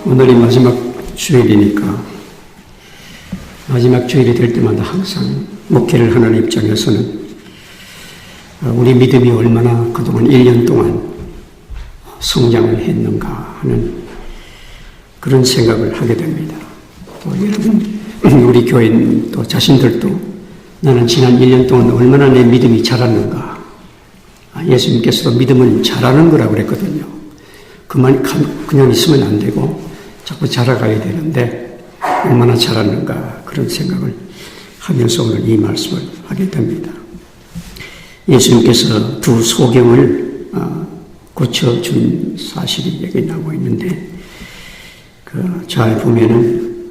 오늘이 마지막 주일이니까 마지막 주일이 될 때마다 항상 목회를 하는 입장에서는 우리 믿음이 얼마나 그동안 1년 동안 성장을 했는가 하는 그런 생각을 하게 됩니다. 또 여러분, 우리 교인 또 자신들도 나는 지난 1년 동안 얼마나 내 믿음이 자랐는가. 예수님께서도 믿음은 자라는 거라고 그랬거든요. 그냥 있으면 안 되고 자꾸 자라가야 되는데 얼마나 자랐는가 그런 생각을 하면서 오늘 이 말씀을 하게 됩니다. 예수님께서 두 소경을 고쳐준 사실이 여기 나오고 있는데 잘 보면은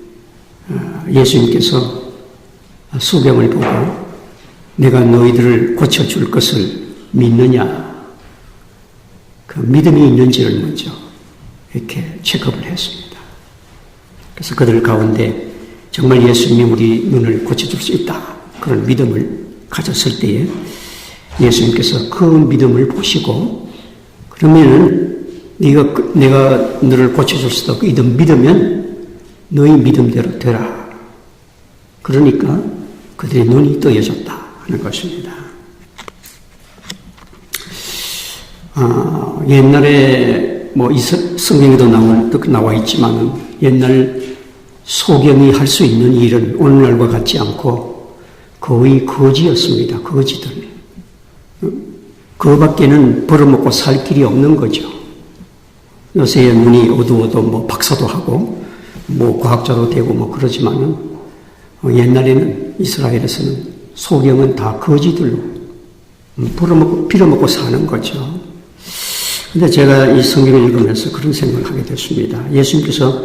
예수님께서 소경을 보고 내가 너희들을 고쳐줄 것을 믿느냐, 그 믿음이 있는지를 먼저 이렇게 체크업을 했습니다. 그래서 그들 가운데 정말 예수님이 우리 눈을 고쳐줄 수 있다 그런 믿음을 가졌을 때에 예수님께서 그 믿음을 보시고 그러면은 내가 너를 고쳐줄 수 있다고 믿으면 너희 믿음대로 되라. 그러니까 그들의 눈이 떠여졌다 하는 것입니다. 옛날에 성경에도 나와 있지만 옛날 소경이 할 수 있는 일은 오늘날과 같지 않고 거의 거지였습니다. 거지들. 그거밖에는 벌어먹고 살 길이 없는 거죠. 요새 눈이 어두워도 박사도 하고 과학자도 되고 그러지만은 옛날에는 이스라엘에서는 소경은 다 거지들로 빌어먹고 사는 거죠. 근데 제가 이 성경을 읽으면서 그런 생각을 하게 됐습니다. 예수님께서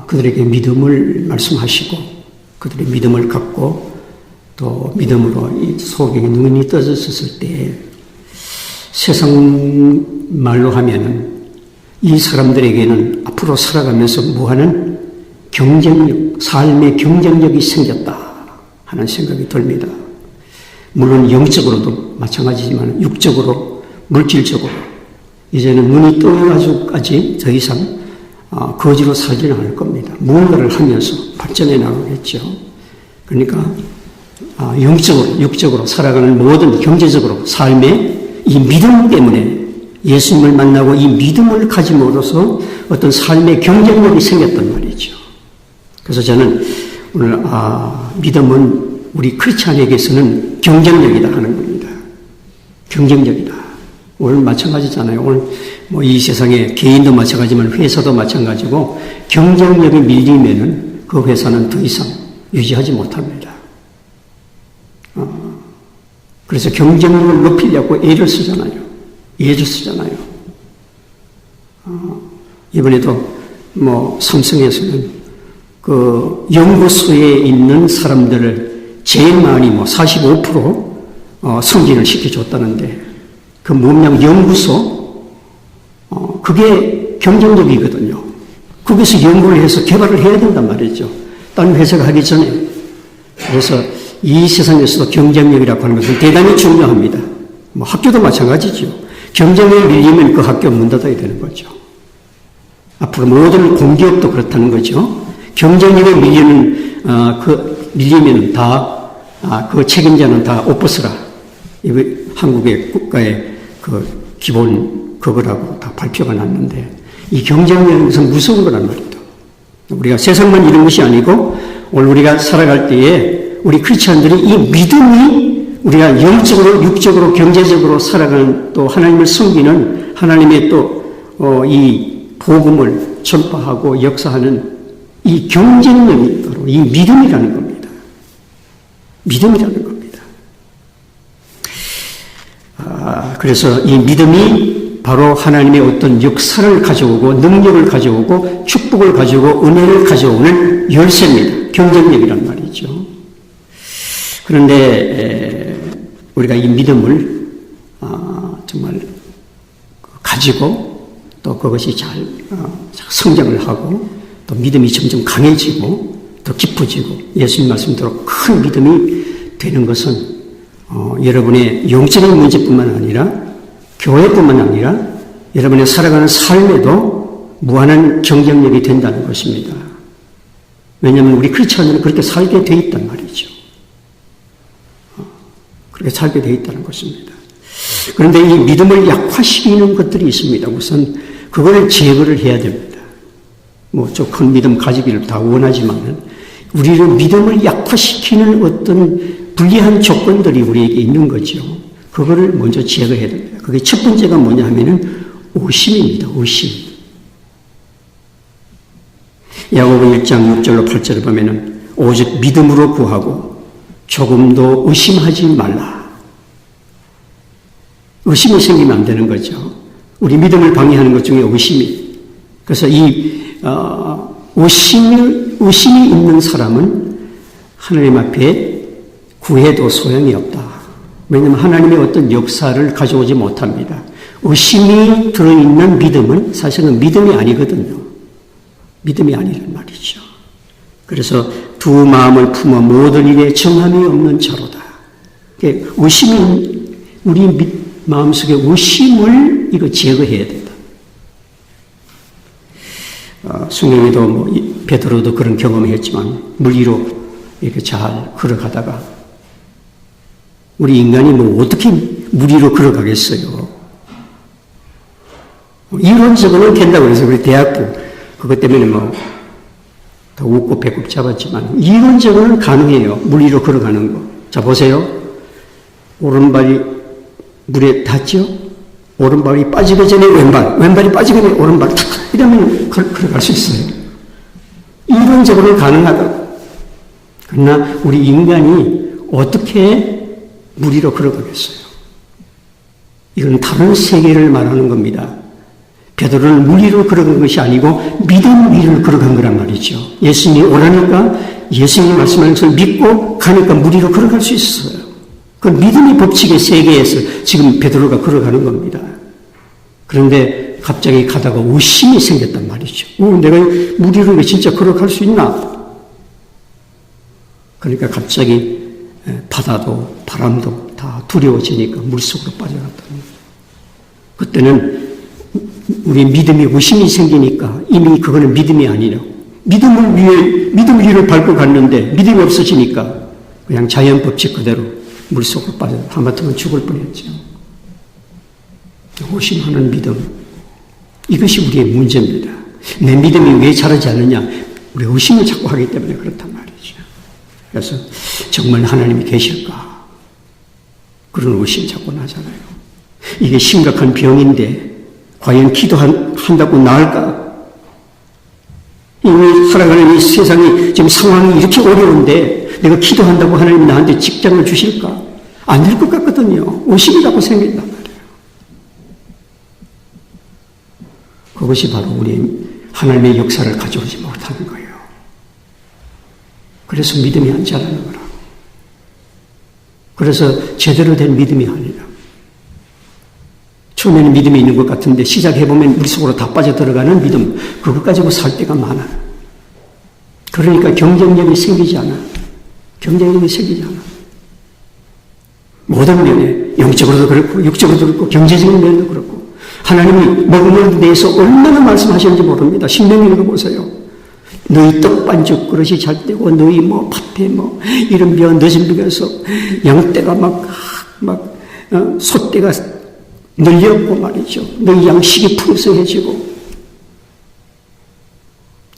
그들에게 믿음을 말씀하시고 그들의 믿음을 갖고 또 믿음으로 이 소경의 눈이 떠졌을 때 세상 말로 하면은 이 사람들에게는 앞으로 살아가면서 무한한 경쟁력, 삶의 경쟁력이 생겼다 하는 생각이 듭니다. 물론 영적으로도 마찬가지지만 육적으로, 물질적으로 이제는 눈이 떠가지고까지 더 이상 거지로 살지는 않을 겁니다. 무언가를 하면서 발전해 나가겠죠. 그러니까 영적으로, 육적으로 살아가는 모든 경제적으로 삶의 이 믿음 때문에 예수님을 만나고 이 믿음을 가짐으로써 어떤 삶의 경쟁력이 생겼단 말이죠. 그래서 저는 오늘 믿음은 우리 크리스찬에게서는 경쟁력이다 하는 겁니다. 경쟁력이다. 오늘 마찬가지잖아요. 오늘 이 세상에 개인도 마찬가지지만 회사도 마찬가지고 경쟁력이 밀리면은 그 회사는 더 이상 유지하지 못합니다. 그래서 경쟁력을 높이려고 애를 쓰잖아요. 예를 쓰잖아요. 이번에도 삼성에서는 그 연구소에 있는 사람들을 제일 많이 45% 승진을 시켜줬다는데 그 문명 연구소 그게 경쟁력이거든요. 거기서 연구를 해서 개발을 해야 된단 말이죠. 다른 회사가 하기 전에. 그래서 이 세상에서도 경쟁력이라고 하는 것은 대단히 중요합니다. 학교도 마찬가지죠. 경쟁력이 밀리면 그 학교 문 닫아야 되는 거죠. 앞으로 모든 공기업도 그렇다는 거죠. 경쟁력이 밀리면 다, 그 책임자는 다 오퍼스라. 이거 한국의 국가의 그 기본 그거라고 다 발표가 났는데, 이 경쟁력은 무슨 무서운 거란 말이죠. 우리가 세상만 이런 것이 아니고, 오늘 우리가 살아갈 때에 우리 크리스찬들이 이 믿음이 우리가 영적으로, 육적으로, 경제적으로 살아가는 또 하나님을 섬기는 하나님의 또 이 복음을 전파하고 역사하는 이 경쟁력이 바로 이 믿음이라는 겁니다. 믿음이라는 겁니다. 그래서 이 믿음이 바로 하나님의 어떤 역사를 가져오고 능력을 가져오고 축복을 가져오고 은혜를 가져오는 열쇠입니다. 경쟁력이란 말이죠. 그런데 우리가 이 믿음을 정말 가지고 또 그것이 잘 성장을 하고 또 믿음이 점점 강해지고 더 깊어지고 예수님 말씀대로 큰 믿음이 되는 것은 여러분의 영적인 문제뿐만 아니라 교회뿐만 아니라 여러분의 살아가는 삶에도 무한한 경쟁력이 된다는 것입니다. 왜냐하면 우리 크리스천들은 그렇게 살게 돼 있단 말이죠. 그렇게 살게 돼 있다는 것입니다. 그런데 이 믿음을 약화시키는 것들이 있습니다. 우선 그걸 제거를 해야 됩니다. 뭐 좀 큰 믿음 가지기를 다 원하지만은 우리를 믿음을 약화시키는 어떤 불리한 조건들이 우리에게 있는 거죠. 그거를 먼저 제거해야 됩니다. 그게 첫 번째가 뭐냐 하면은 의심입니다. 의심. 야고보 1장 6절로 8절을 보면은 오직 믿음으로 구하고 조금도 의심하지 말라. 의심이 생기면 안 되는 거죠. 우리 믿음을 방해하는 것 중에 의심이. 그래서 의심이 있는 사람은 하나님 앞에 구해도 소용이 없다. 왜냐하면 하나님의 어떤 역사를 가져오지 못합니다. 의심이 들어있는 믿음은 사실은 믿음이 아니거든요. 믿음이 아니란 말이죠. 그래서 두 마음을 품어 모든 일에 정함이 없는 자로다. 의심이 우리 마음속에 의심을 이거 제거해야 된다. 승용이도 베드로도 그런 경험을 했지만 물 위로 이렇게 잘 걸어가다가 우리 인간이 어떻게 물 위로 걸어가겠어요? 이론적으로는 된다고 해서 우리 대학부 그것 때문에 더 웃고 배꼽 잡았지만 이론적으로는 가능해요. 물 위로 걸어가는 거. 자 보세요. 오른발이 물에 닿죠? 오른발이 빠지기 전에 왼발이 빠지기 전에 오른발 탁 이러면 걸어갈 수 있어요. 이론적으로는 가능하다. 그러나 우리 인간이 어떻게 물 위로 걸어가겠어요? 이건 다른 세계를 말하는 겁니다. 베드로는 물 위로 걸어간 것이 아니고 믿음 위로 걸어간 거란 말이죠. 예수님이 오라니까 예수님이 말씀하는 것을 믿고 가니까 물 위로 걸어갈 수 있어요. 그 믿음의 법칙의 세계에서 지금 베드로가 걸어가는 겁니다. 그런데 갑자기 가다가 의심이 생겼단 말이죠. 내가 물 위로 진짜 걸어갈 수 있나? 그러니까 갑자기 바다도 바람도 다 두려워지니까 물속으로 빠져갔다는 거예요. 그때는 우리 믿음이 의심이 생기니까 이미 그거는 믿음이 아니라고. 믿음 위를 밟고 갔는데 믿음이 없어지니까 그냥 자연 법칙 그대로 물속으로 빠져 하마터면 죽을 뻔했죠. 의심하는 믿음. 이것이 우리의 문제입니다. 내 믿음이 왜 자라지 않느냐? 우리 의심을 자꾸 하기 때문에 그렇단 말이죠. 그래서 정말 하나님이 계실까? 그런 의심이 자꾸 나잖아요. 이게 심각한 병인데 과연 기도한다고 나을까? 이미 살아가는 이 세상이 지금 상황이 이렇게 어려운데 내가 기도한다고 하나님이 나한테 직장을 주실까? 안 될 것 같거든요. 의심이 자꾸 생긴단 말이에요. 그것이 바로 우리 하나님의 역사를 가져오지 못하는 거예요. 그래서 믿음이 안 자라는 거라고. 그래서 제대로 된 믿음이 아니라 처음에는 믿음이 있는 것 같은데 시작해보면 물속으로 다 빠져들어가는 믿음, 그것 가지고 살 때가 많아요. 그러니까 경쟁력이 생기지 않아. 경쟁력이 생기지 않아. 모든 면에 영적으로도 그렇고 육적으로도 그렇고 경제적인 면도 그렇고 하나님이 먹는 데에서 얼마나 말씀하시는지 모릅니다. 신명기 읽어보세요. 너희 떡반죽 그릇이 잘 되고 너희 팥에 이런 면 늦은 벽에서 양떼가 소떼가 늘렸고 말이죠. 너희 양식이 풍성해지고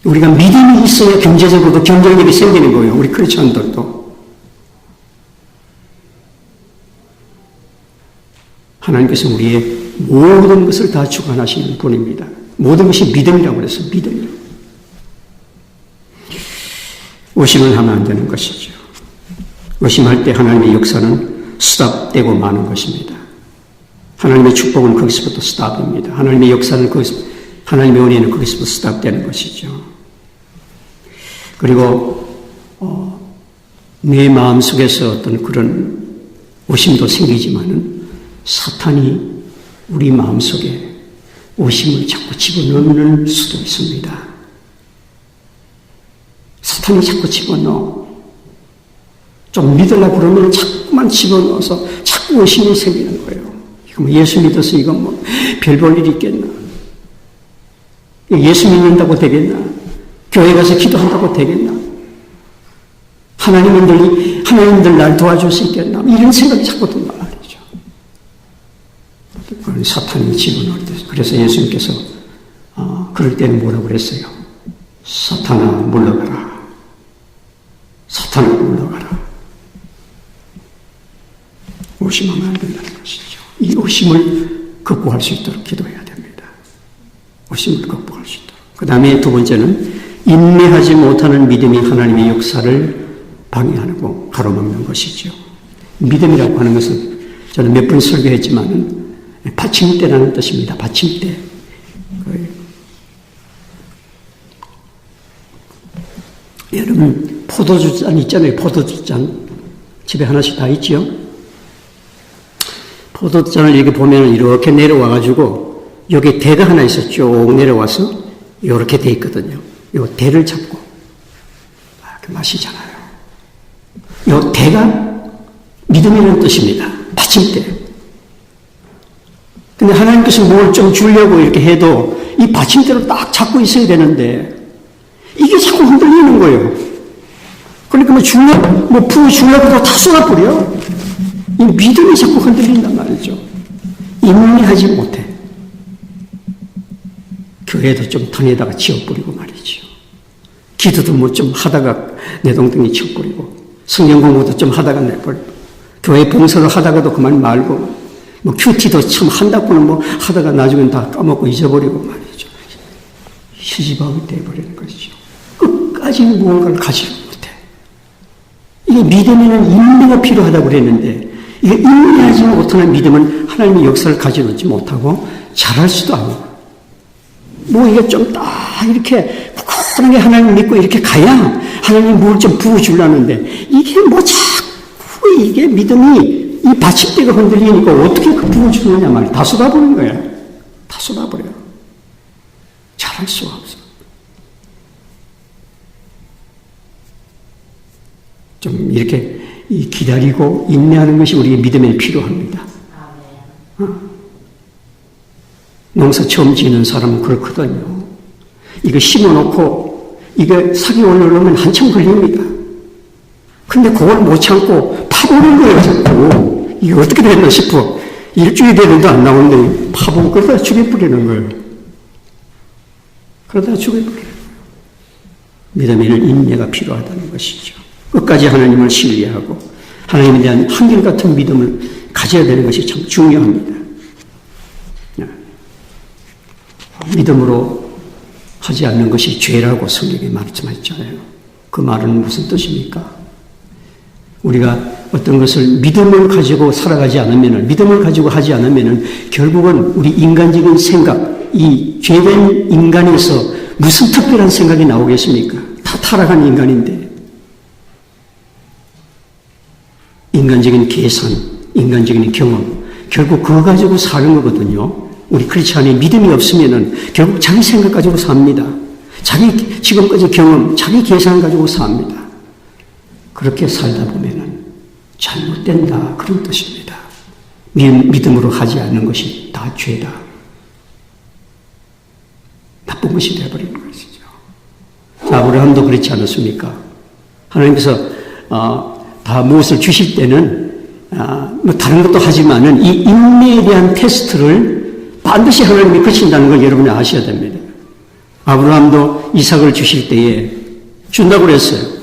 우리가 믿음이 있어야 경제적으로도 경쟁력이 생기는 거예요. 우리 크리스천들도. 하나님께서 우리의 모든 것을 다 주관하시는 분입니다. 모든 것이 믿음이라고 그래서 믿음이라고. 의심을 하면 안 되는 것이죠. 의심할 때 하나님의 역사는 스탑되고 마는 것입니다. 하나님의 축복은 거기서부터 스탑입니다. 하나님의 역사는 하나님의 은혜는 거기서부터 스탑되는 것이죠. 그리고 내 마음속에서 어떤 그런 의심도 생기지만은 사탄이 우리 마음속에 의심을 자꾸 집어넣는 수도 있습니다. 사탄이 자꾸 집어넣어. 좀 믿으려고 그러면 자꾸만 집어넣어서 자꾸 의심이 생기는 거예요. 뭐 예수 믿어서 이거 뭐 별 볼 일이 있겠나? 예수 믿는다고 되겠나? 교회 가서 기도한다고 되겠나? 하나님들 날 도와줄 수 있겠나? 이런 생각이 자꾸 든단 말이죠. 그건 사탄이 집어넣을 때. 그래서 예수님께서 그럴 때는 뭐라고 그랬어요? 사탄아 물러가라. 사탄아 물러가라. 의심하면 안 된다는 것이죠. 이 의심을 극복할 수 있도록 기도해야 됩니다. 의심을 극복할 수 있도록. 그 다음에 두 번째는 인내하지 못하는 믿음이 하나님의 역사를 방해하고 가로막는 것이죠. 믿음이라고 하는 것은 저는 몇 번 설교했지만은 받침대라는 뜻입니다. 받침대. 여러분 포도주잔 있잖아요. 포도주잔 집에 하나씩 다 있지요. 포도주잔을 이렇게 보면 이렇게 내려와가지고 여기 대가 하나 있어 쭉 내려와서 이렇게 돼 있거든요. 이 대를 잡고 이렇게 마시잖아요. 이 대가 믿음이라는 뜻입니다. 받침대. 근데 하나님께서 뭘 좀 주려고 이렇게 해도 이 받침대로 딱 잡고 있어야 되는데 이게 자꾸 흔들리는 거예요. 그러니까 푸 주려고 다 쏟아버려. 이 믿음이 자꾸 흔들린단 말이죠. 인내하지 못해. 교회도 좀 턴에다가 치워버리고 말이죠. 기도도 뭐 좀 하다가 내동댕이 치워버리고 성경 공부도 좀 하다가 내버리고 교회 봉사를 하다가도 그만 말고 뭐 큐티도 참 한다고는 뭐 하다가 나중엔 다 까먹고 잊어버리고 말이죠. 시집하게 돼버리는 것이죠. 끝까지 무언가를 가지를 못해. 이게 믿음에는 인내가 필요하다고 그랬는데 이게 인내하지 못하는 믿음은 하나님의 역사를 가지놓지 못하고 잘할 수도 않고 뭐 이게 좀 딱 이렇게 굳건하게 하나님 믿고 이렇게 가야 하나님 뭘 좀 부어주려는데 이게 뭐 자꾸 이게 믿음이 이 받침대가 흔들리니까 어떻게 그 부어주느냐 말이야. 다 쏟아버린 거야. 다 쏟아버려요. 잘할 수가 없어. 좀 이렇게 기다리고 인내하는 것이 우리의 믿음에 필요합니다. 농사 처음 지는 사람은 그렇거든요. 이거 심어놓고 이게 sak이 올라오면 한참 걸립니다. 근데 그걸 못 참고 파보는 거예요, 자꾸. 이게 어떻게 됐나 싶어. 일주일이 되는데 안 나오는데 파보고 그러다 죽여버리는 거예요. 그러다 죽여버리는 거예요. 믿음에는 인내가 필요하다는 것이죠. 끝까지 하나님을 신뢰하고 하나님에 대한 한결같은 믿음을 가져야 되는 것이 참 중요합니다. 믿음으로 하지 않는 것이 죄라고 성경에 말씀하셨잖아요. 그 말은 무슨 뜻입니까? 우리가 어떤 것을 믿음을 가지고 살아가지 않으면, 믿음을 가지고 하지 않으면 결국은 우리 인간적인 생각, 이 죄된 인간에서 무슨 특별한 생각이 나오겠습니까? 다 타락한 인간인데. 인간적인 계산, 인간적인 경험, 결국 그거 가지고 사는 거거든요. 우리 크리스찬이 믿음이 없으면은 결국 자기 생각 가지고 삽니다. 자기 지금까지 경험, 자기 계산 가지고 삽니다. 그렇게 살다 보면은 잘못된다. 그런 뜻입니다. 믿음으로 하지 않는 것이 다 죄다. 나쁜 것이 되어버리는 것이죠. 자, 아브라함도 그렇지 않았습니까? 하나님께서 다 무엇을 주실 때는 뭐 다른 것도 하지만은 이 인내에 대한 테스트를 반드시 하나님이 거친다는 걸 여러분이 아셔야 됩니다. 아브라함도 이삭을 주실 때에 준다고 그랬어요.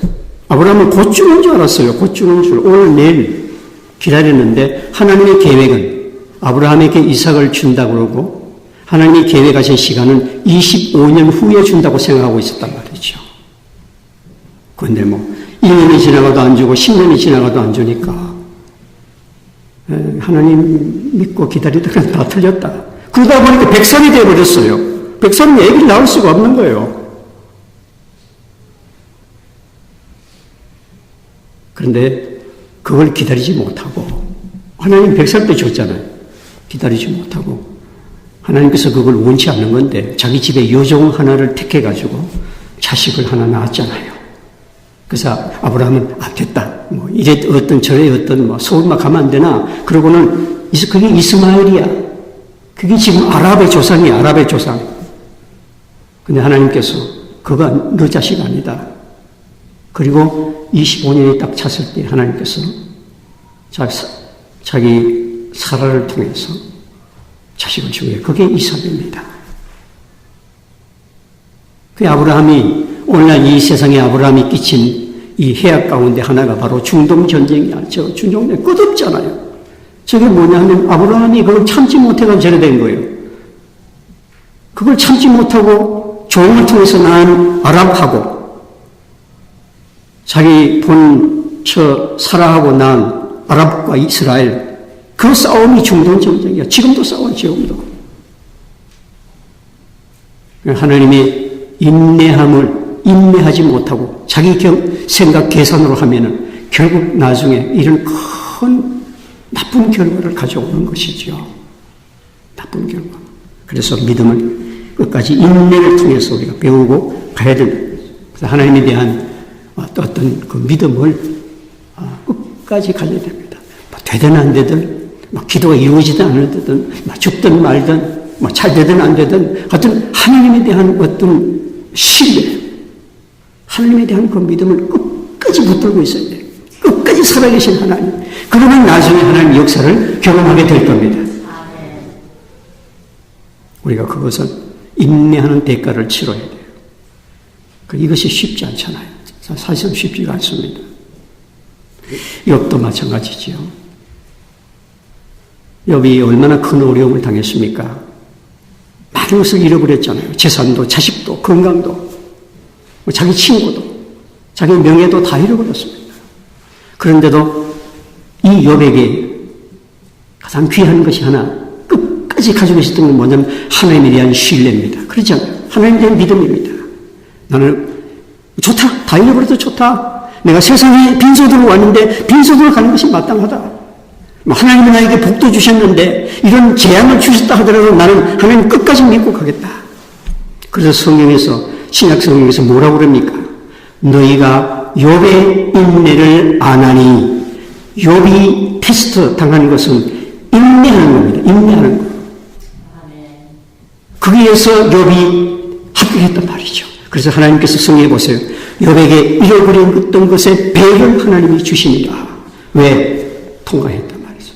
아브라함은 곧 주는 줄 알았어요. 곧 주는 줄. 오늘 내일 기다렸는데 하나님의 계획은 아브라함에게 이삭을 준다고 그러고 하나님이 계획하신 시간은 25년 후에 준다고 생각하고 있었단 말이죠. 그런데 뭐 1년이 지나가도 안 주고 10년이 지나가도 안 주니까 하나님 믿고 기다리다가 다 틀렸다. 그러다 보니까 백설이 되어버렸어요. 백설은 얘기를 나올 수가 없는 거예요. 그런데 그걸 기다리지 못하고 하나님 백설 때 줬잖아요. 기다리지 못하고 하나님께서 그걸 원치 않는 건데 자기 집에 여종 하나를 택해가지고 자식을 하나 낳았잖아요. 그래서 아브라함은 됐다. 뭐 이래 어떤 저래 어떤 뭐 서울만 가면 안 되나? 그러고는 그게 이스마엘이야. 그게 지금 아랍의 조상이야, 아랍의 조상. 근데 하나님께서 그가 너 자식 아니다. 그리고 25년이 딱 찼을 때 하나님께서 자기 사라를 통해서 자식을 주게. 그게 이삭입니다. 그 아브라함이 오늘날 이 세상에 아브라함이 끼친 이 해악 가운데 하나가 바로 중동 전쟁이야. 저 중동 전쟁 끝없잖아요. 저게 뭐냐 하면 아브라함이 그걸 참지 못해서 저래 된 거예요. 그걸 참지 못하고 조용을 통해서 낳은 아랍하고 자기 본 사라하고 낳은 아랍과 이스라엘 그 싸움이 중동 전쟁이야. 지금도 싸워요. 지금도. 하나님의 인내하지 못하고 자기 생각 계산으로 하면은 결국 나중에 이런 큰 나쁜 결과를 가져오는 것이죠. 나쁜 결과. 그래서 믿음을 끝까지 인내를 통해서 우리가 배우고 가야 된다. 그래서 하나님에 대한 어떤 그 믿음을 끝까지 가져야 됩니다. 되든 안 되든, 기도가 이루어지든 안 되든, 죽든 말든, 잘 되든 안 되든, 하여튼 하나님에 대한 어떤 신뢰, 하나님에 대한 그 믿음을 끝까지 붙들고 있어야 돼요. 끝까지 살아계신 하나님. 그러면 나중에 하나님 역사를 경험하게 될 겁니다. 우리가 그것은 인내하는 대가를 치러야 돼요. 이것이 쉽지 않잖아요. 사실은 쉽지가 않습니다. 욥도 마찬가지지요. 욥이 얼마나 큰 어려움을 당했습니까? 많은 것을 잃어버렸잖아요. 재산도, 자식도, 건강도, 자기 친구도, 자기 명예도 다 잃어버렸습니다. 그런데도 이 욥에게 가장 귀한 것이 하나, 끝까지 가지고 있었던 건 뭐냐면 하나님에 대한 신뢰입니다. 그렇지 않아요? 하나님에 대한 믿음입니다. 나는 좋다. 다 잃어버려도 좋다. 내가 세상에 빈소들로 왔는데 빈소들로 가는 것이 마땅하다. 하나님이 나에게 복도 주셨는데 이런 재앙을 주셨다 하더라도 나는 하나님 끝까지 믿고 가겠다. 그래서 성경에서 신약 성경에서 뭐라고 그럽니까? 너희가 욥의 인내를 안 하니 욥이 테스트 당하는 것은 인내하는 겁니다. 인내하는 거. 거기에서 욥이 합격했단 말이죠. 그래서 하나님께서 성경에 보세요. 욥에게 잃어버렸던 것에 배를 하나님이 주시니라. 왜? 통과했단 말이죠.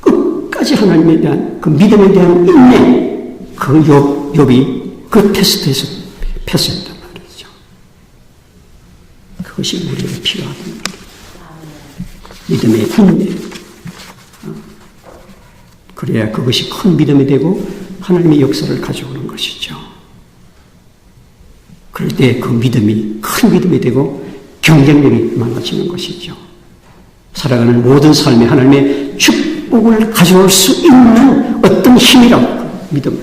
끝까지 하나님에 대한 그 믿음에 대한 인내, 그 욥이 그 테스트에서 패스했단 말이죠. 그것이 우리에게 필요하단 말이에요. 믿음의 인내. 그래야 그것이 큰 믿음이 되고 하나님의 역사를 가져오는 것이죠. 그럴 때 그 믿음이 큰 믿음이 되고 경쟁력이 많아지는 것이죠. 살아가는 모든 삶에 하나님의 축복을 가져올 수 있는 어떤 힘이라고 믿음.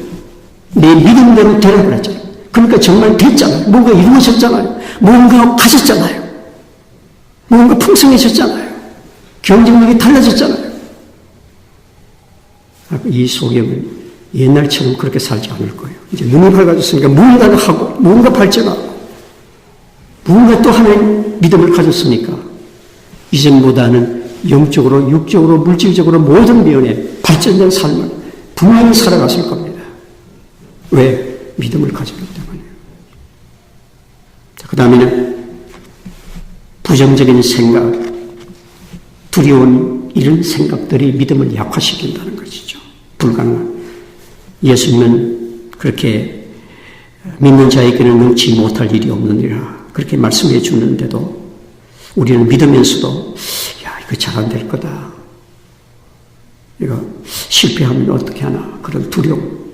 내 믿음대로 되라고 그랬잖아요. 그러니까 정말 됐잖아요. 뭔가 이루어졌잖아요. 뭔가 가졌잖아요. 뭔가 풍성해졌잖아요. 경쟁력이 달라졌잖아요. 이 소경은 옛날처럼 그렇게 살지 않을 거예요. 이제 눈이 밝아졌으니까 무언가를 하고, 무언가 발전하고, 무언가 또 하나의 믿음을 가졌으니까, 이전보다는 영적으로, 육적으로, 물질적으로 모든 면에 발전된 삶을 분명히 살아갔을 겁니다. 왜? 믿음을 가졌기 때문이에요. 그 다음에는 부정적인 생각, 두려운 이런 생각들이 믿음을 약화시킨다는 것이죠. 불가능한. 예수님은 그렇게 믿는 자에게는 능치 못할 일이 없느니라 그렇게 말씀해 주는데도 우리는 믿으면서도 이거 잘 안 될 거다. 이거 실패하면 어떻게 하나 그런 두려움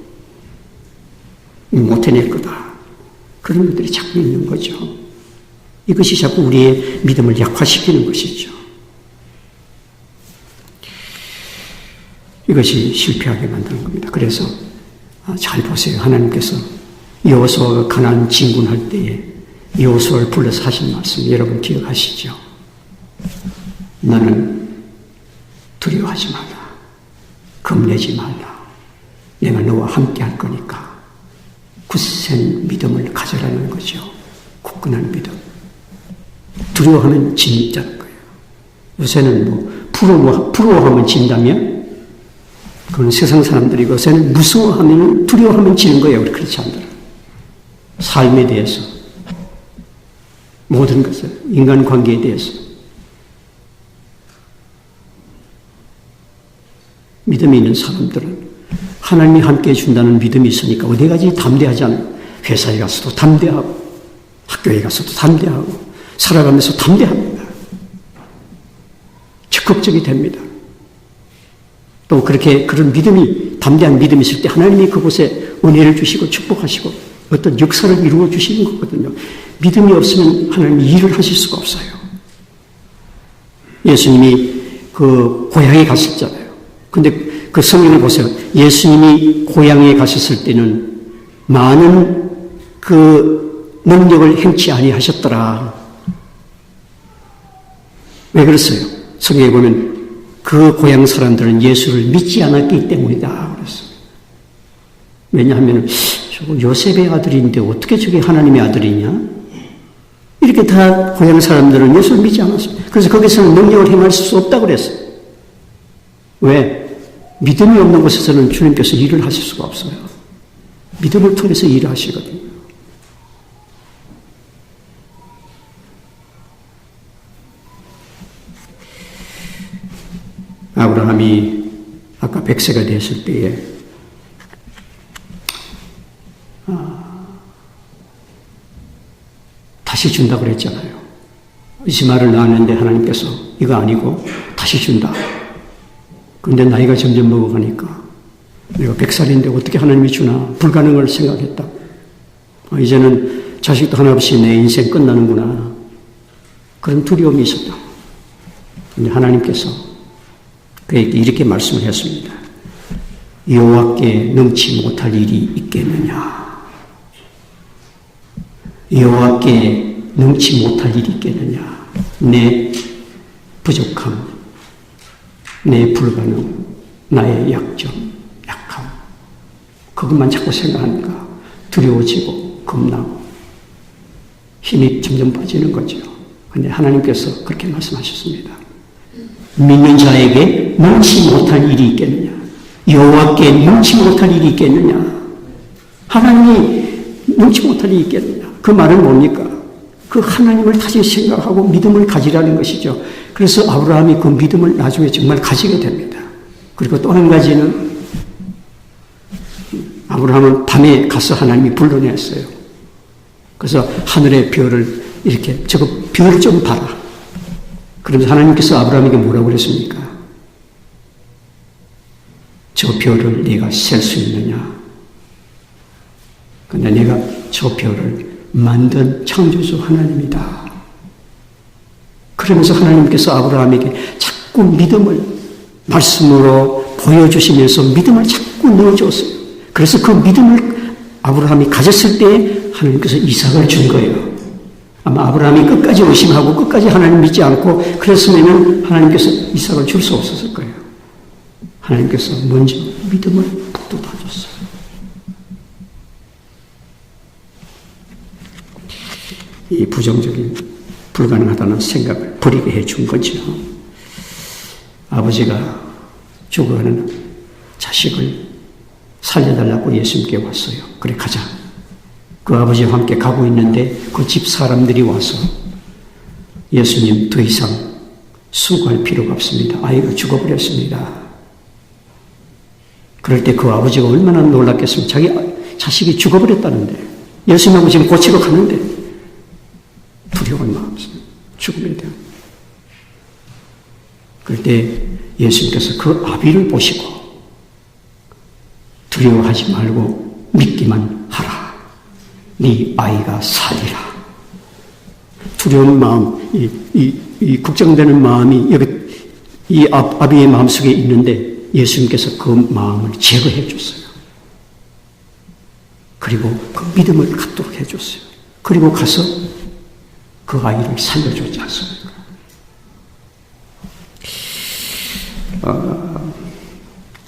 못 해낼 거다. 그런 것들이 자꾸 있는 거죠. 이것이 자꾸 우리의 믿음을 약화시키는 것이죠. 이것이 실패하게 만드는 겁니다. 그래서 잘 보세요. 하나님께서 여호수아가 가나안 진군할 때에 여호수아를 불러서 하신 말씀 여러분 기억하시죠? 너는 두려워하지 말라. 겁내지 말라. 내가 너와 함께 할 거니까 굳센 믿음을 가져라는 거죠. 굳건한 믿음. 두려워하면 진짜는 거예요. 요새는 부러워하면 진다면 그건 세상 사람들이 그것을 무서워하면, 두려워하면 지는 거예요. 우리 크리스찬들은. 삶에 대해서, 모든 것을, 인간관계에 대해서. 믿음이 있는 사람들은 하나님이 함께 해준다는 믿음이 있으니까 어디 가지 담대하잖아요. 회사에 가서도 담대하고, 학교에 가서도 담대하고, 살아가면서 담대합니다. 적극적이 됩니다. 또 그렇게 그런 믿음이, 담대한 믿음이 있을 때 하나님이 그곳에 은혜를 주시고 축복하시고 어떤 역사를 이루어 주시는 거거든요. 믿음이 없으면 하나님이 일을 하실 수가 없어요. 예수님이 그 고향에 갔었잖아요. 근데 그 성경을 보세요. 예수님이 고향에 가셨을 때는 많은 그 능력을 행치 아니하셨더라. 왜 그랬어요? 성경에 보면 그 고향 사람들은 예수를 믿지 않았기 때문이다. 그랬어요. 왜냐하면 저거 요셉의 아들인데 어떻게 저게 하나님의 아들이냐? 이렇게 다 고향 사람들은 예수를 믿지 않았습니다. 그래서 거기서는 능력을 행할 수 없다고 그랬어요. 왜? 믿음이 없는 곳에서는 주님께서 일을 하실 수가 없어요. 믿음을 통해서 일을 하시거든요. 아브라함이 아까 100세가 되었을 때에 다시 준다고 그랬잖아요. 이스마엘을 낳았는데 하나님께서 이거 아니고 다시 준다. 그런데 나이가 점점 먹어가니까 내가 100살인데 어떻게 하나님이 주나 불가능을 생각했다. 이제는 자식도 하나 없이 내 인생 끝나는구나. 그런 두려움이 있었다. 그런데 하나님께서 그에게 이렇게 말씀을 했습니다. 여호와께 능치 못할 일이 있겠느냐. 여호와께 능치 못할 일이 있겠느냐. 내 부족함, 내 불가능, 나의 약점, 약함. 그것만 자꾸 생각하니까 두려워지고 겁나고 힘이 점점 빠지는 거죠. 그런데 하나님께서 그렇게 말씀하셨습니다. 믿는 자에게 능치 못할 일이 있겠느냐? 여호와께 능치 못할 일이 있겠느냐? 하나님이 능치 못할 일이 있겠느냐? 그 말은 뭡니까? 그 하나님을 다시 생각하고 믿음을 가지라는 것이죠. 그래서 아브라함이 그 믿음을 나중에 정말 가지게 됩니다. 그리고 또 한 가지는 아브라함은 밤에 가서 하나님이 불러냈어요. 그래서 하늘의 별을 이렇게 저거 별 좀 봐라. 그러면서 하나님께서 아브라함에게 뭐라고 그랬습니까? 저 별을 네가 셀 수 있느냐? 근데 내가 저 별을 만든 창조주 하나님이다. 그러면서 하나님께서 아브라함에게 자꾸 믿음을 말씀으로 보여주시면서 믿음을 자꾸 넣어줬어요. 그래서 그 믿음을 아브라함이 가졌을 때 하나님께서 이삭을 준 거예요. 아마 아브라함이 끝까지 의심하고 끝까지 하나님 믿지 않고 그랬으면 하나님께서 이삭을 줄 수 없었을 거예요. 하나님께서 먼저 믿음을 북돋아 줬어요. 이 부정적인 불가능하다는 생각을 버리게 해준 거죠. 아버지가 죽어가는 자식을 살려달라고 예수님께 왔어요. 그래 가자. 그 아버지와 함께 가고 있는데 그 집 사람들이 와서 예수님 더 이상 수고할 필요가 없습니다. 아이가 죽어버렸습니다. 그럴 때 그 아버지가 얼마나 놀랐겠습니까? 자기 자식이 죽어버렸다는데 예수님하고 지금 고치러 가는데 두려운 마음, 죽음에 대한. 그럴 때 예수님께서 그 아비를 보시고 두려워하지 말고 믿기만 하라. 네 아이가 살리라. 두려운 마음, 이 걱정되는 마음이 여기 이 아비의 마음속에 있는데 예수님께서 그 마음을 제거해 줬어요. 그리고 그 믿음을 갖도록 해줬어요. 그리고 가서 그 아이를 살려줬지 않습니까?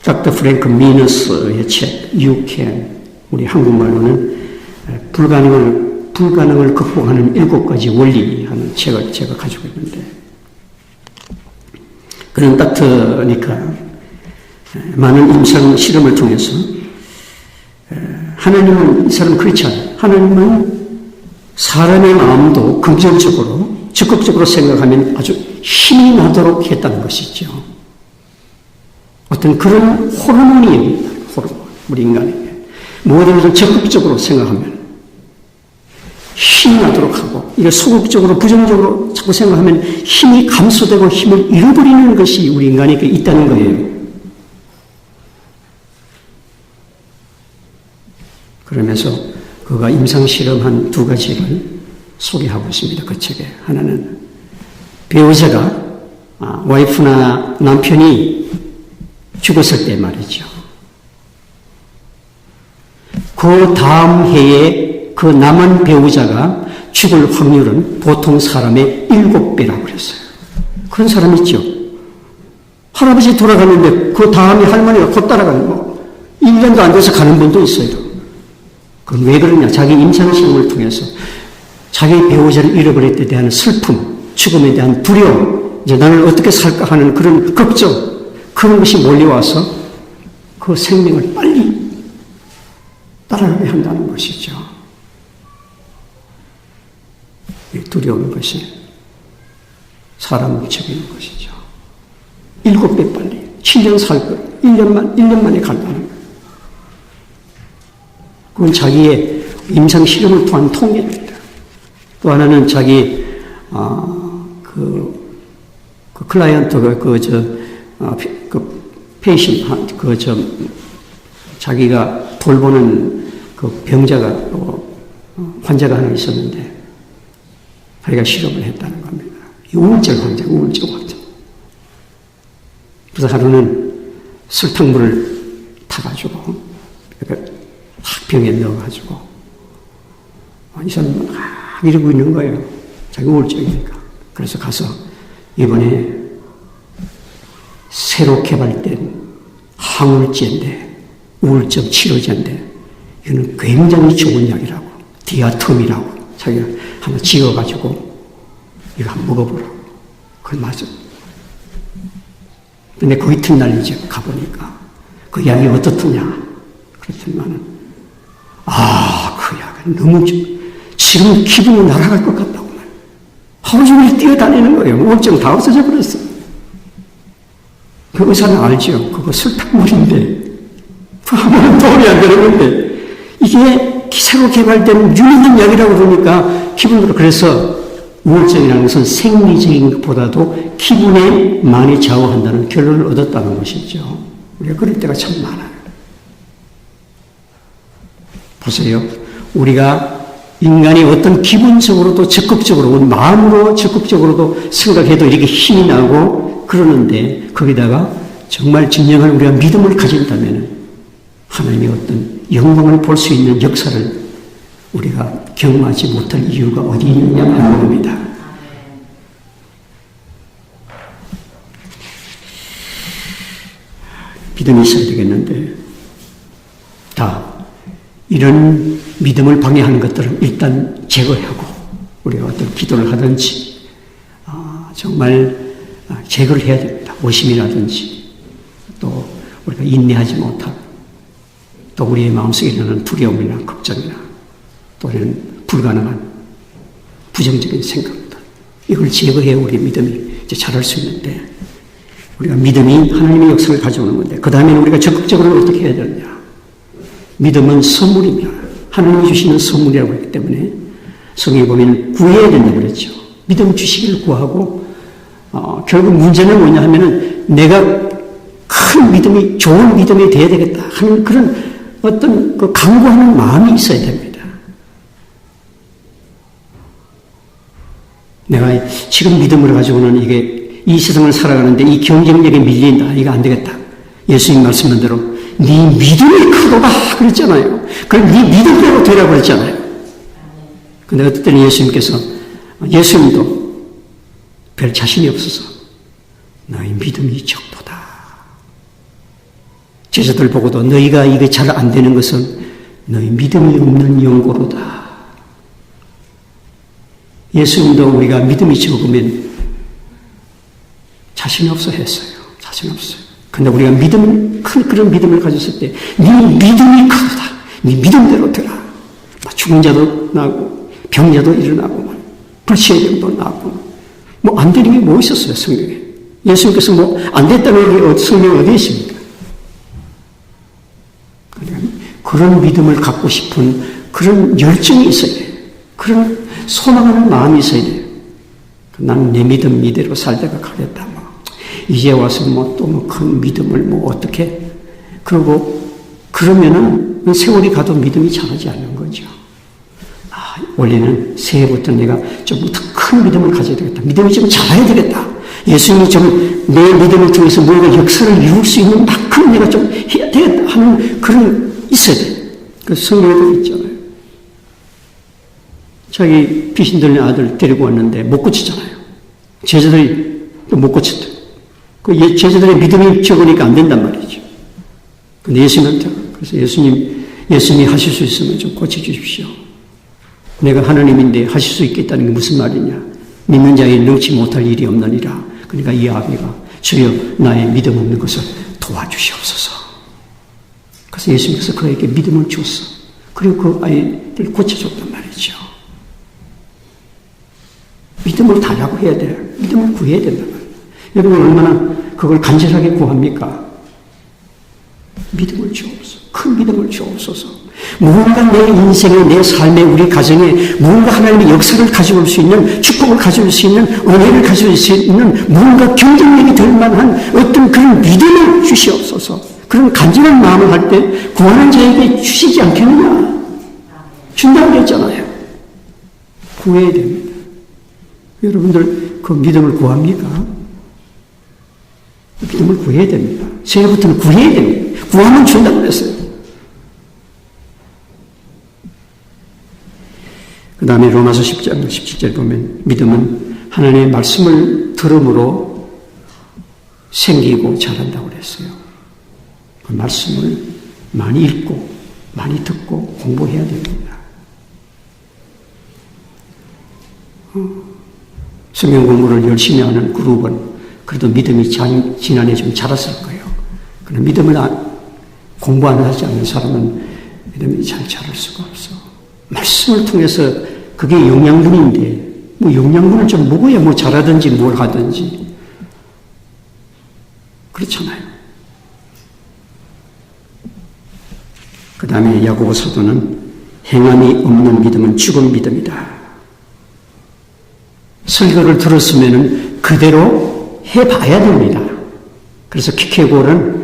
닥터 프랭크 미너스의 책 You Can, 우리 한국말로는 불가능을 극복하는 7가지 원리 하는 책을 제가 가지고 있는데, 그런 닥터니까 많은 임상 실험을 통해서 하나님은 이 사람 그렇지 않아요. 하나님은 사람의 마음도 긍정적으로 적극적으로 생각하면 아주 힘이 나도록 했다는 것이죠. 어떤 그런 호르몬이 호르몬, 우리 인간에게 모든 것을 적극적으로 생각하면 힘이 나도록 하고, 이게 소극적으로 부정적으로 자꾸 생각하면 힘이 감소되고 힘을 잃어버리는 것이 우리 인간에게 있다는 거예요. 그러면서 그가 임상실험한 두 가지를 소개하고 있습니다. 그 책에. 하나는 배우자가 와이프나 남편이 죽었을 때 말이죠. 그 다음 해에 그 남은 배우자가 죽을 확률은 보통 사람의 7배라고 그랬어요. 그런 사람 있죠. 할아버지 돌아가는데 그 다음에 할머니가 곧 따라가는 거. 1년도 안 돼서 가는 분도 있어요. 그럼 왜 그러냐? 자기 임상시험을 통해서 자기 배우자를 잃어버릴 때 대한 슬픔, 죽음에 대한 두려움, 이제 나는 어떻게 살까 하는 그런 걱정, 그런 것이 몰려와서 그 생명을 빨리 따라가게 한다는 것이죠. 두려운 것이 사람을 죽이는 것이죠. 7배 빨리, 7년 살 거, 1년 만에 간다는 거예요. 그건 자기의 임상 실험을 통한 통계입니다. 또 하나는 자기, 클라이언트, 페이시, 자기가 돌보는 그 병자가, 환자가 하나 있었는데, 자기가 실험을 했다는 겁니다. 우울증 환자. 그래서 하루는 설탕물을 타가지고, 병에 넣어가지고, 이 사람은 이러고 있는 거예요. 자기 우울증이니까. 그래서 가서 이번에 새로 개발된 항우울제인데, 우울증 치료제인데, 이거는 굉장히 좋은 약이라고, 디아톰이라고 자기가 하나 지어가지고, 이거 한번 먹어보라고. 그걸 맞아. 근데 그 이튿날 이제 가보니까, 그 약이 어떻더냐. 그랬더니만은, 그 약은 너무 지금 기분이 날아갈 것 같다고 말이에요. 하루 종일 뛰어다니는 거예요. 우울증 다 없어져 버렸어. 그 의사는 알죠. 그거 설탕물인데, 아무런 도움이 안 되는 건데, 이게 새로 개발된 유명한 약이라고 그러니까 기분으로, 그래서 우울증이라는 것은 생리적인 것보다도 기분에 많이 좌우한다는 결론을 얻었다는 것이죠. 우리가 그럴 때가 참 많아요. 보세요. 우리가 인간이 어떤 기본적으로도 적극적으로, 우리 마음으로 적극적으로도 생각해도 이렇게 힘이 나고 그러는데, 거기다가 정말 진정한 우리가 믿음을 가진다면 하나님의 어떤 영광을 볼 수 있는 역사를 우리가 경험하지 못할 이유가 어디 있느냐 하는 겁니다. 믿음이 있어야 되겠는데, 이런 믿음을 방해하는 것들을 일단 제거하고, 우리가 어떤 기도를 하든지, 정말 제거를 해야 됩니다. 오심이라든지, 또 우리가 인내하지 못하고, 또 우리의 마음속에 일어나는 두려움이나 걱정이나, 또는 불가능한 부정적인 생각들, 이걸 제거해야 우리 믿음이 이제 자랄 수 있는데, 우리가 믿음이 하나님의 역사를 가져오는 건데, 그 다음에는 우리가 적극적으로 어떻게 해야 되느냐. 믿음은 선물입니다. 하나님이 주시는 선물이라고 했기 때문에 성경에 보면 구해야 된다고 그랬죠. 믿음 주시기를 구하고, 결국 문제는 뭐냐 하면은 내가 큰 믿음이, 좋은 믿음이 돼야 되겠다 하는 그런 어떤 그 강구하는 마음이 있어야 됩니다. 내가 지금 믿음을 가지고는 이게 이 세상을 살아가는데 이 경쟁력에 밀린다. 이거 안 되겠다. 예수님 말씀한 대로 네 믿음이 크도다 그랬잖아요. 그럼 네 믿음대로 되라고 그랬잖아요. 근데 어떨 때는 예수님도 별 자신이 없어서 너희 믿음이 적도다. 제자들 보고도 너희가 이게 잘 안 되는 것은 너희 믿음이 없는 영고로다. 예수님도 우리가 믿음이 적으면 자신이 없어 했어요. 자신 없어요. 근데 우리가 큰 그런 믿음을 가졌을 때, 네 믿음이 크다. 네 믿음대로 되라. 죽은 자도 나고, 병자도 일어나고, 불치의병도 나고, 뭐 안 되는 게 뭐 있었어요, 성경에. 예수님께서 뭐 안 됐다는 게 성경에 어디 있습니까? 그런 믿음을 갖고 싶은 그런 열정이 있어야 돼요. 그런 소망하는 마음이 있어야 돼요. 나는 내 믿음 이대로 살다가 가겠다. 뭐. 이제 와서 뭐 또 뭐 큰 믿음을 뭐 어떻게. 그러면은 세월이 가도 믿음이 자라지 않는 거죠. 원래는 새해부터 내가 좀 더 큰 믿음을 가져야 되겠다. 믿음이 좀 자라야 되겠다. 예수님이 좀 내 믿음을 통해서 뭔가 역사를 이룰 수 있는 만큼 내가 좀 해야 되겠다 하는 그런 있어야 돼. 그 성경에도 있잖아요. 자기 귀신 들린 아들 데리고 왔는데 못 고치잖아요. 제자들이 못 고쳤대. 그 제자들의 믿음이 적으니까 안 된단 말이죠. 근데 예수님한테 그래서 예수님이 하실 수 있으면 좀 고쳐주십시오. 내가 하나님인데 하실 수 있겠다는 게 무슨 말이냐. 믿는 자에 능치 못할 일이 없느니라. 그러니까 이 아비가 주여 나의 믿음 없는 것을 도와주시옵소서. 그래서 예수님께서 그에게 믿음을 줬어. 그리고 그 아이를 고쳐줬단 말이죠. 믿음을 달라고 해야 돼요. 믿음을 구해야 된단 말이에요. 여러분 얼마나 그걸 간절하게 구합니까? 믿음을 주옵소서. 큰 믿음을 주옵소서. 무언가 내 인생에, 내 삶에, 우리 가정에 무언가 하나님의 역사를 가져올 수 있는, 축복을 가져올 수 있는, 은혜를 가져올 수 있는 무언가 경쟁력이 될 만한 어떤 그런 믿음을 주시옵소서. 그런 간절한 마음을 할 때 구하는 자에게 주시지 않겠느냐? 준다고 그랬잖아요. 구해야 됩니다. 여러분들 그 믿음을 구합니까? 믿음을 구해야 됩니다. 새해부터는 구해야 됩니다. 구하면 준다고 그랬어요. 그 다음에 로마서 10장 17절 보면 믿음은 하나님의 말씀을 들음으로 생기고 자란다고 그랬어요. 그 말씀을 많이 읽고 많이 듣고 공부해야 됩니다. 성경 공부를 열심히 하는 그룹은 그래도 믿음이 지난해 좀 자랐을 거예요. 그런데 믿음을 공부 안 하지 않는 사람은 믿음이 잘 자랄 수가 없어. 말씀을 통해서 그게 영양분인데, 뭐 영양분을 좀 먹어야 뭐 잘하든지 뭘 하든지. 그렇잖아요. 그 다음에 야고보 사도는 행함이 없는 믿음은 죽은 믿음이다. 설교를 들었으면 그대로 해봐야 됩니다. 그래서 키케고르는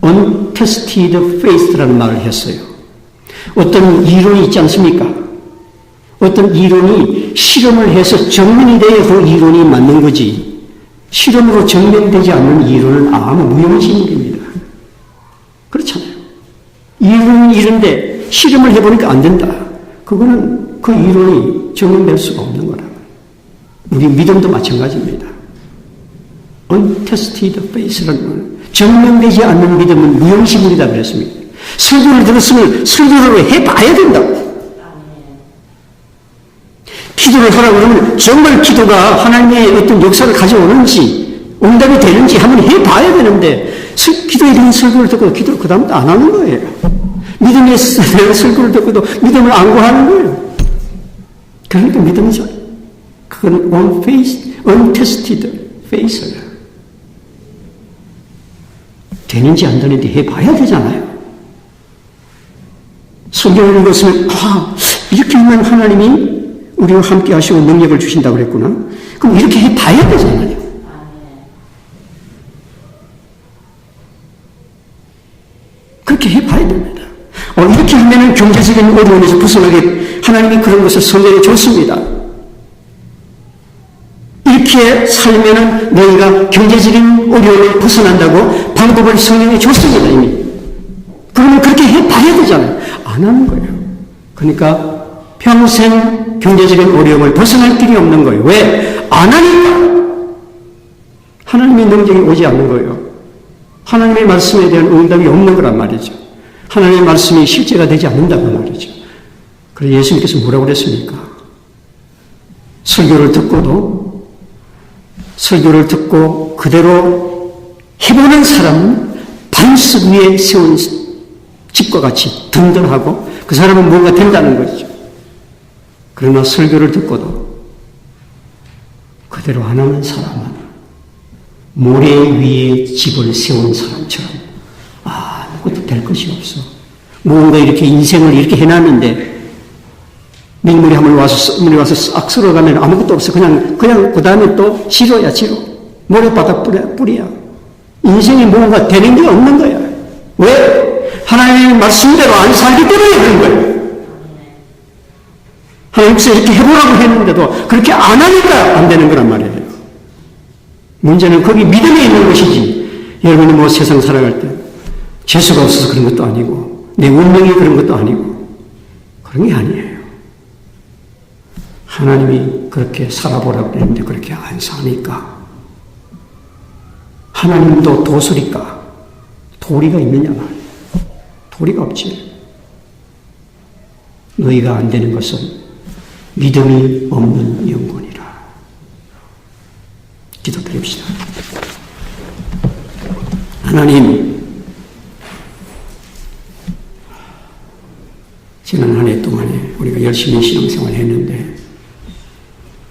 untested faith라는 말을 했어요. 어떤 이론이 있지 않습니까? 어떤 이론이 실험을 해서 증명이 돼야 그 이론이 맞는 거지. 실험으로 증명되지 않는 이론은 아무 무용지물입니다. 그렇잖아요. 이론은 이런데 실험을 해보니까 안 된다. 그거는 그 이론이 증명될 수가 없는 거라. 우리 믿음도 마찬가지입니다. untested faith라는 건 증명되지 않는 믿음은 무용지물이다 그랬습니다. 설교를 들었으면 설교를 해봐야 된다고. 기도를 하라고 그러면 정말 기도가 하나님의 어떤 역사를 가져오는지 응답이 되는지 한번 해봐야 되는데 기도에 대한 설교를 듣고 기도를 그 다음부터 안 하는 거예요. 믿음에 대한 설교를 듣고도 믿음을 안 구하는 거예요. 그러니까 믿음은 그건 untested faith예요. 되는지 안 되는지 해봐야 되잖아요. 성경을 읽었으면 이렇게 하면 하나님이 우리와 함께 하시고 능력을 주신다고 그랬구나. 그럼 이렇게 해봐야 되잖아요. 그렇게 해봐야 됩니다. 이렇게 하면 경제적인 어려움에서 벗어나게 하나님이 그런 것을 성경에 줬습니다. 이렇게 살면은 너희가 경제적인 어려움을 벗어난다고 방법을 성경에 줬습니다, 이미. 그러면 그렇게 해봐야 되잖아요. 안 하는 거예요. 그러니까 평생 경제적인 어려움을 벗어날 길이 없는 거예요. 왜? 안 하니까. 하나님의 능력이 오지 않는 거예요. 하나님의 말씀에 대한 응답이 없는 거란 말이죠. 하나님의 말씀이 실제가 되지 않는다고 말이죠. 그래서 예수님께서 뭐라고 그랬습니까? 설교를 듣고 그대로 해보는 사람은 반석 위에 세운 집과 같이 든든하고 그 사람은 뭔가 된다는 거죠. 그러나 설교를 듣고도 그대로 안 하는 사람은 모래 위에 집을 세운 사람처럼 아무것도 될 것이 없어. 뭔가 이렇게 인생을 이렇게 해놨는데 민물이 한번 와서 싹 쓸어가면 아무것도 없어. 그냥 그 다음에 또 지로야, 지로. 모래바닥 뿌리야. 인생이 뭔가 되는 게 없는 거야. 왜? 하나님의 말씀대로 안 살기 때문에 그런 거야. 하나님께서 이렇게 해보라고 했는데도 그렇게 안 하니까 안 되는 거란 말이에요. 문제는 거기 믿음이 있는 것이지. 여러분이 뭐 세상 살아갈 때 재수가 없어서 그런 것도 아니고 내 운명이 그런 것도 아니고 그런 게 아니에요. 하나님이 그렇게 살아보라고 했는데 그렇게 안 사니까 하나님도 도술일까? 도리가 있느냐 말이에요. 도리가 없지. 너희가 안 되는 것은 믿음이 없는 영혼이라. 기도드립시다. 하나님, 지난 한 해 동안에 우리가 열심히 신앙생활을 했는데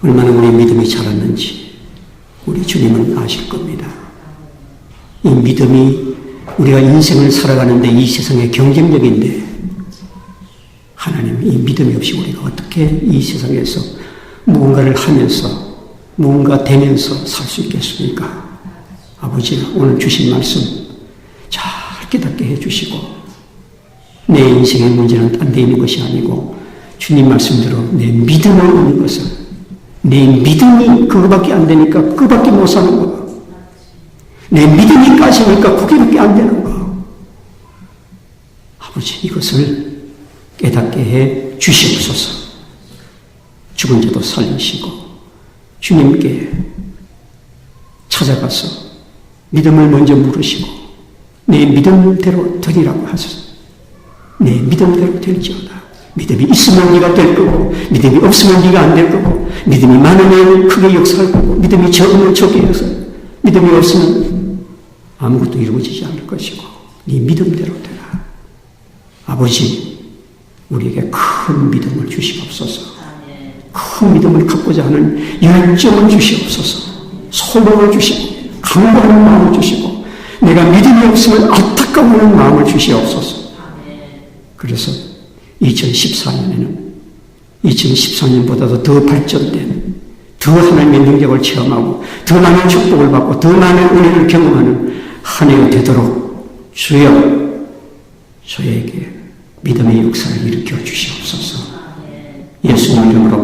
얼마나 우리 믿음이 자랐는지 우리 주님은 아실 겁니다. 이 믿음이 우리가 인생을 살아가는데 이 세상에 경쟁력인데 하나님, 이 믿음이 없이 우리가 어떻게 이 세상에서 무언가를 하면서 무언가 되면서 살 수 있겠습니까? 아버지, 오늘 주신 말씀 잘 깨닫게 해주시고 내 인생의 문제는 딴 데 있는 것이 아니고 주님 말씀대로 내 믿음을 얻는 것은 내 믿음이 그거밖에 안 되니까 그거밖에 못 사는 거야. 내 믿음이 까지니까 거기밖에 안 되는 거. 아버지, 이것을 깨닫게 해 주시옵소서. 죽은 자도 살리시고 주님께 찾아가서 믿음을 먼저 물으시고 내 믿음대로 되리라고 하소서. 내 믿음대로 될지어다. 믿음이 있으면 네가 될 거고 믿음이 없으면 네가 안 될 거고 믿음이 많으면 크게 역사할 거고 믿음이 적으면 적게 역사할 거고 믿음이 없으면 아무것도 이루어지지 않을 것이고 네 믿음대로 되라. 아버지, 우리에게 큰 믿음을 주시옵소서. 큰 믿음을 갖고자 하는 열정을 주시옵소서. 소망을 주시고 강건한 마음을 주시고 내가 믿음이 없으면 안타까워하는 마음을 주시옵소서. 그래서 2014년에는 2013년보다도 더 발전된 더 하나님의 능력을 체험하고 더 많은 축복을 받고 더 많은 은혜를 경험하는 한 해가 되도록 주여 저에게 믿음의 역사를 일으켜 주시옵소서. 예수님 이름으로